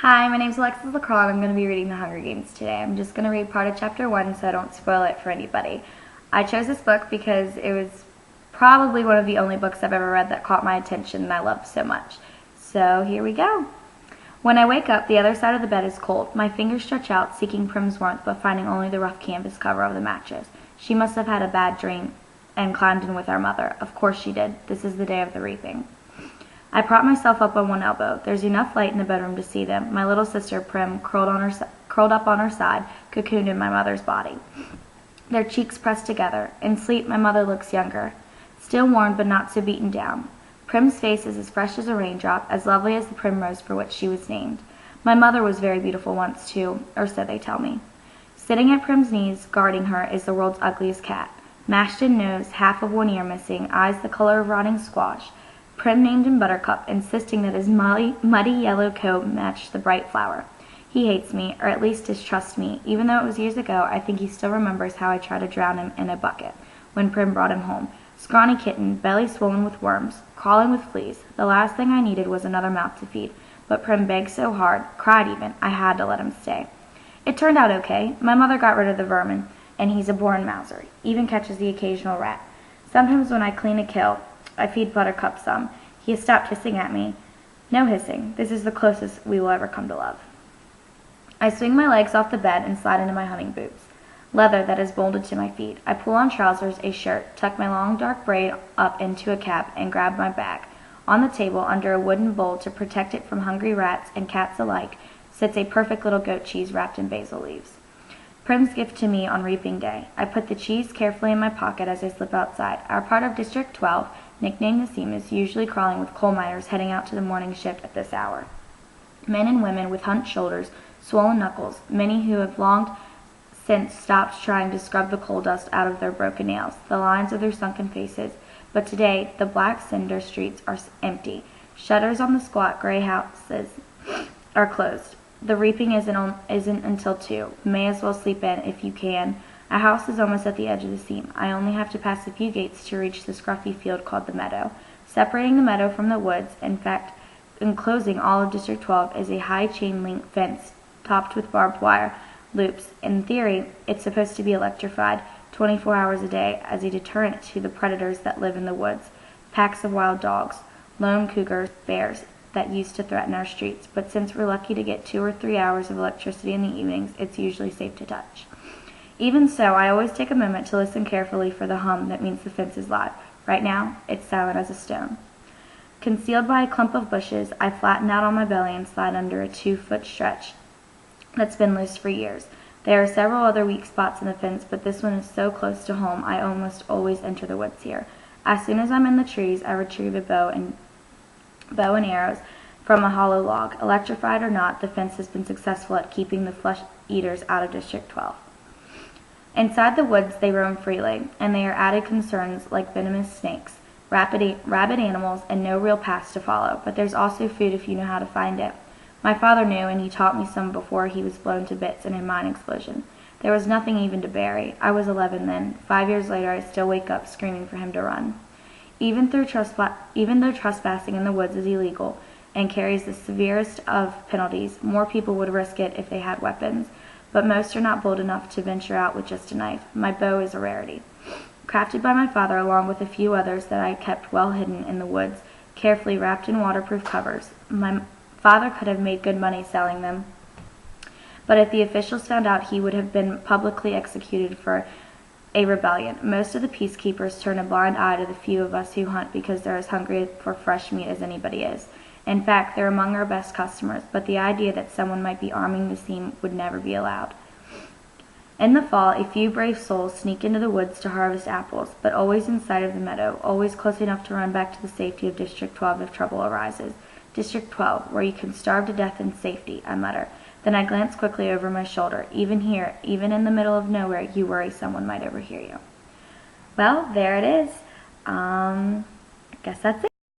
Hi, my name is Alexis LaCroix and I'm going to be reading The Hunger Games today. I'm just going to read part of chapter 1 so I don't spoil it for anybody. I chose this book because it was probably one of the only books I've ever read that caught my attention and I loved so much. So here we go. When I wake up, the other side of the bed is cold. My fingers stretch out, seeking Prim's warmth, but finding only the rough canvas cover of the mattress. She must have had a bad dream and climbed in with our mother. Of course she did. This is the day of the reaping. I prop myself up on one elbow. There's enough light in the bedroom to see them. My little sister, Prim, curled up on her side, cocooned in my mother's body. Their cheeks pressed together. In sleep, my mother looks younger, still worn but not so beaten down. Prim's face is as fresh as a raindrop, as lovely as the primrose for which she was named. My mother was very beautiful once, too, or so they tell me. Sitting at Prim's knees, guarding her, is the world's ugliest cat. Mashed in nose, half of one ear missing, eyes the color of rotting squash. Prim named him Buttercup, insisting that his muddy yellow coat matched the bright flower. He hates me, or at least distrusts me. Even though it was years ago, I think he still remembers how I tried to drown him in a bucket when Prim brought him home. Scrawny kitten, belly swollen with worms, crawling with fleas. The last thing I needed was another mouth to feed. But Prim begged so hard, cried even, I had to let him stay. It turned out okay. My mother got rid of the vermin, and he's a born mouser, even catches the occasional rat. Sometimes when I clean a kill, I feed Buttercup some. He has stopped hissing at me. No hissing. This is the closest we will ever come to love. I swing my legs off the bed and slide into my hunting boots. Leather that is bolted to my feet. I pull on trousers, a shirt, tuck my long dark braid up into a cap, and grab my bag. On the table, under a wooden bowl to protect it from hungry rats and cats alike, sits a perfect little goat cheese wrapped in basil leaves. Prim's gift to me on reaping day. I put the cheese carefully in my pocket as I slip outside. Our part of District 12, nicknamed the Seam, is usually crawling with coal miners heading out to the morning shift at this hour. Men and women with hunched shoulders, swollen knuckles, many who have long since stopped trying to scrub the coal dust out of their broken nails, the lines of their sunken faces. But today, the black cinder streets are empty. Shutters on the squat gray houses are closed. The reaping isn't until 2. May as well sleep in if you can. Our house is almost at the edge of the Seam. I only have to pass a few gates to reach the scruffy field called the meadow. Separating the meadow from the woods, in fact, enclosing all of District 12, is a high chain-link fence topped with barbed wire loops. In theory, it's supposed to be electrified 24 hours a day as a deterrent to the predators that live in the woods, packs of wild dogs, lone cougars, bears, that used to threaten our streets. But since we're lucky to get 2 or 3 hours of electricity in the evenings, it's usually safe to touch. Even so, I always take a moment to listen carefully for the hum that means the fence is live. Right now, it's silent as a stone. Concealed by a clump of bushes, I flatten out on my belly and slide under a 2-foot stretch that's been loose for years. There are several other weak spots in the fence, but this one is so close to home I almost always enter the woods here. As soon as I'm in the trees, I retrieve a bow and arrows from a hollow log. Electrified or not, the fence has been successful at keeping the flesh eaters out of District 12. Inside the woods they roam freely, and they are added concerns like venomous snakes, rabid animals, and no real paths to follow. But there's also food if you know how to find it. My father knew, and he taught me some before he was blown to bits in a mine explosion. There was nothing even to bury. I was 11 then. 5 years later, I still wake up screaming for him to run. Even though trespassing in the woods is illegal and carries the severest of penalties, more people would risk it if they had weapons. But most are not bold enough to venture out with just a knife. My bow is a rarity, crafted by my father along with a few others that I kept well hidden in the woods, carefully wrapped in waterproof covers. My father could have made good money selling them, but if the officials found out, he would have been publicly executed for a rebellion. Most of the peacekeepers turn a blind eye to the few of us who hunt because they're as hungry for fresh meat as anybody is. In fact, they're among our best customers, but the idea that someone might be arming the Seam would never be allowed. In the fall, a few brave souls sneak into the woods to harvest apples, but always in sight of the meadow, always close enough to run back to the safety of District 12 if trouble arises. District 12, where you can starve to death in safety, I mutter. Then I glance quickly over my shoulder. Even here, even in the middle of nowhere, you worry someone might overhear you. Well, there it is. I guess that's it.